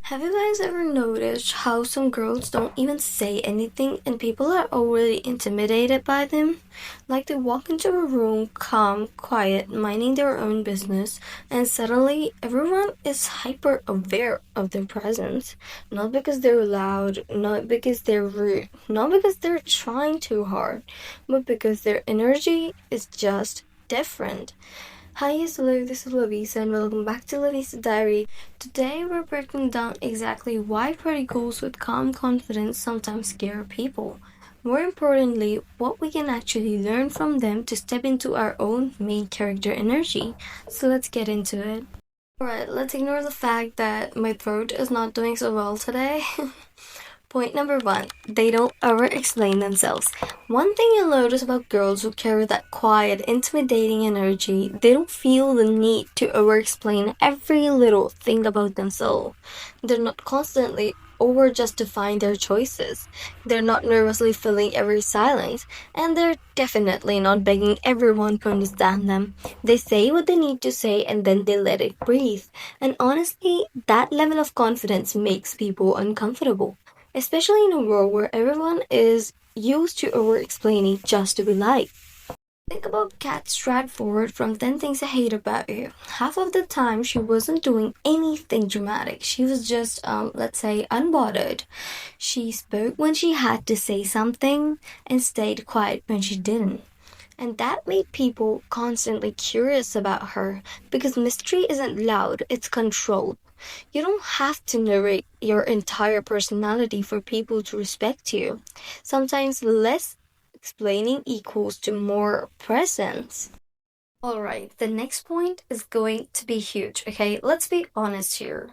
Have you guys ever noticed how some girls don't even say anything and people are already intimidated by them? Like they walk into a room calm, quiet, minding their own business, and suddenly everyone is hyper aware of their presence. Not because they're loud, not because they're rude, not because they're trying too hard, but because their energy is just different. Hi, yes, hello, this is Lovisa, and welcome back to Lovisa Diary. Today, we're breaking down exactly why pretty girls with calm confidence sometimes scare people. More importantly, what we can actually learn from them to step into our own main character energy. So let's get into it. Alright, let's ignore the fact that my throat is not doing so well today. Point number one, they don't over explain themselves. One thing you'll notice about girls who carry that quiet, intimidating energy, they don't feel the need to over explain every little thing about themselves. They're not constantly over justifying their choices. They're not nervously filling every silence, and they're definitely not begging everyone to understand them. They say what they need to say and then they let it breathe. And honestly, that level of confidence makes people uncomfortable, especially in a world where everyone is used to over explaining just to be liked. Think about Kat Stratford from 10 Things I Hate About You. Half of the time, she wasn't doing anything dramatic. She was just, let's say, unbothered. She spoke when she had to say something and stayed quiet when she didn't. And that made people constantly curious about her because mystery isn't loud, it's controlled. You don't have to narrate your entire personality for people to respect you. Sometimes less explaining equals to more presence. Alright, the next point is going to be huge, okay? Let's be honest here.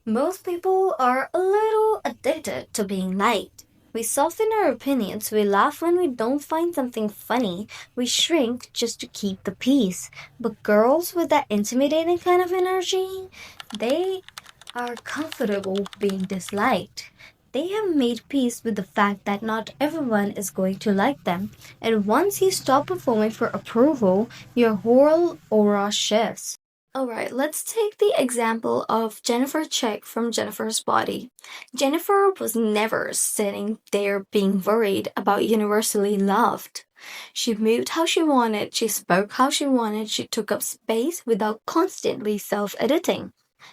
Most people are a little addicted to being liked. We soften our opinions, we laugh when we don't find something funny, we shrink just to keep the peace. But girls with that intimidating kind of energy, they are comfortable being disliked. They have made peace with the fact that not everyone is going to like them, and once you stop performing for approval, your whole aura shifts. Alright, let's take the example of Jennifer Check from Jennifer's Body. Jennifer was never sitting there being worried about universally loved. She moved how she wanted, she spoke how she wanted, she took up space without constantly self editing.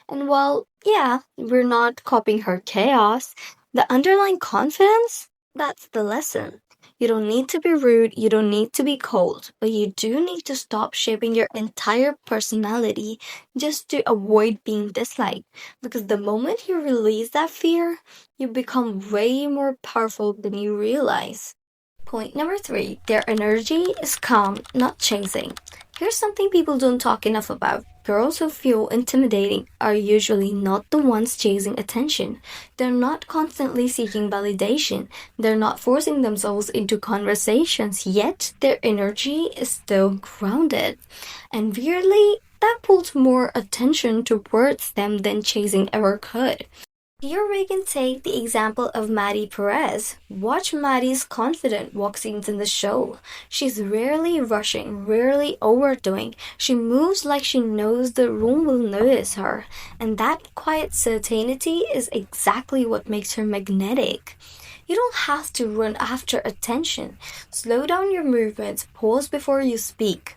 And while, yeah, we're not copying her chaos, the underlying confidence, that's the lesson. You don't need to be rude, you don't need to be cold, but you do need to stop shaping your entire personality just to avoid being disliked. Because the moment you release that fear, you become way more powerful than you realize. Point number three, their energy is calm, not chasing. Here's something people don't talk enough about. Girls who feel intimidating are usually not the ones chasing attention. They're not constantly seeking validation. They're not forcing themselves into conversations, yet their energy is still grounded. And weirdly, that pulls more attention towards them than chasing ever could. Here we can take the example of Maddie Perez. Watch Maddie's confident walk scenes in the show. She's rarely rushing, rarely overdoing. She moves like she knows the room will notice her. And that quiet certainty is exactly what makes her magnetic. You don't have to run after attention. Slow down your movements, pause before you speak.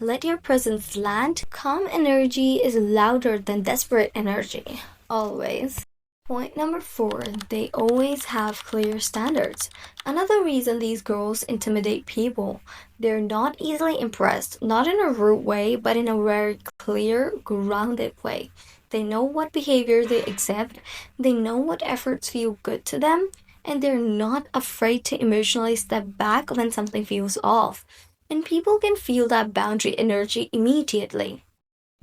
Let your presence land. Calm energy is louder than desperate energy. Always. Point number four, they always have clear standards. Another reason these girls intimidate people. They're not easily impressed, not in a rude way, but in a very clear, grounded way. They know what behavior they accept, they know what efforts feel good to them, and they're not afraid to emotionally step back when something feels off. And people can feel that boundary energy immediately.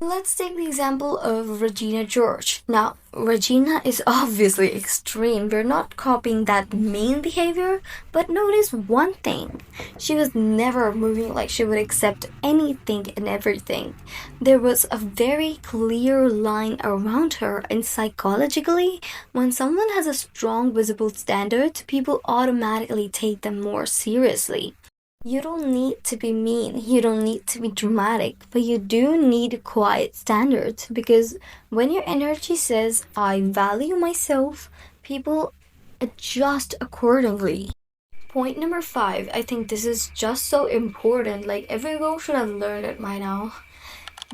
Let's take the example of Regina George. Now, Regina is obviously extreme. We're not copying that mean behavior, but notice one thing. She was never moving like she would accept anything and everything. There was a very clear line around her, and psychologically, when someone has a strong visible standard, people automatically take them more seriously. You don't need to be mean, you don't need to be dramatic, but you do need quiet standards because when your energy says, I value myself, people adjust accordingly. Point number five, I think this is just so important. Like, every girl should have learned it by now.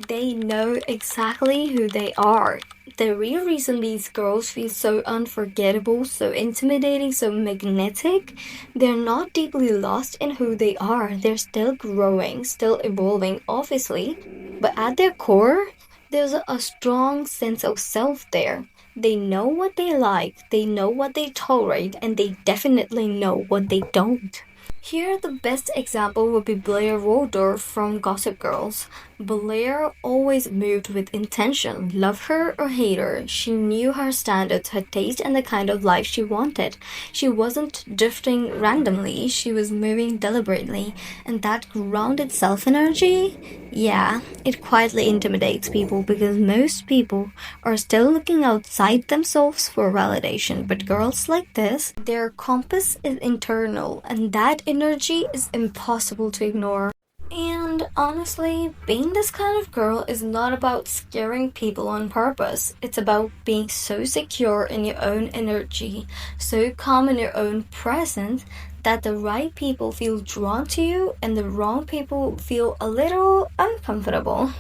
They know exactly who they are. The real reason these girls feel so unforgettable, so intimidating, so magnetic, they're not deeply lost in who they are. They're still growing, still evolving, obviously. But at their core, there's a strong sense of self there. They know what they like, they know what they tolerate, and they definitely know what they don't. Here, the best example would be Blair Waldorf from Gossip Girls. Blair always moved with intention. Love her or hate her, she knew her standards, her taste, and the kind of life she wanted. She wasn't drifting randomly, she was moving deliberately. And that grounded self energy, yeah, it quietly intimidates people because most people are still looking outside themselves for validation. But girls like this, their compass is internal, and that energy is impossible to ignore. And honestly, being this kind of girl is not about scaring people on purpose. It's about being so secure in your own energy, so calm in your own presence that the right people feel drawn to you and the wrong people feel a little uncomfortable.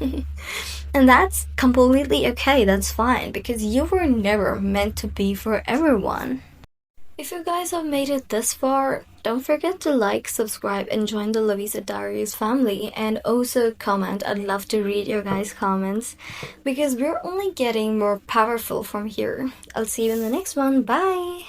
And that's completely okay, that's fine, because you were never meant to be for everyone. If you guys have made it this far, don't forget to like, subscribe, and join the Lovisa Diaries family. And also comment. I'd love to read your guys' comments because we're only getting more powerful from here. I'll see you in the next one. Bye!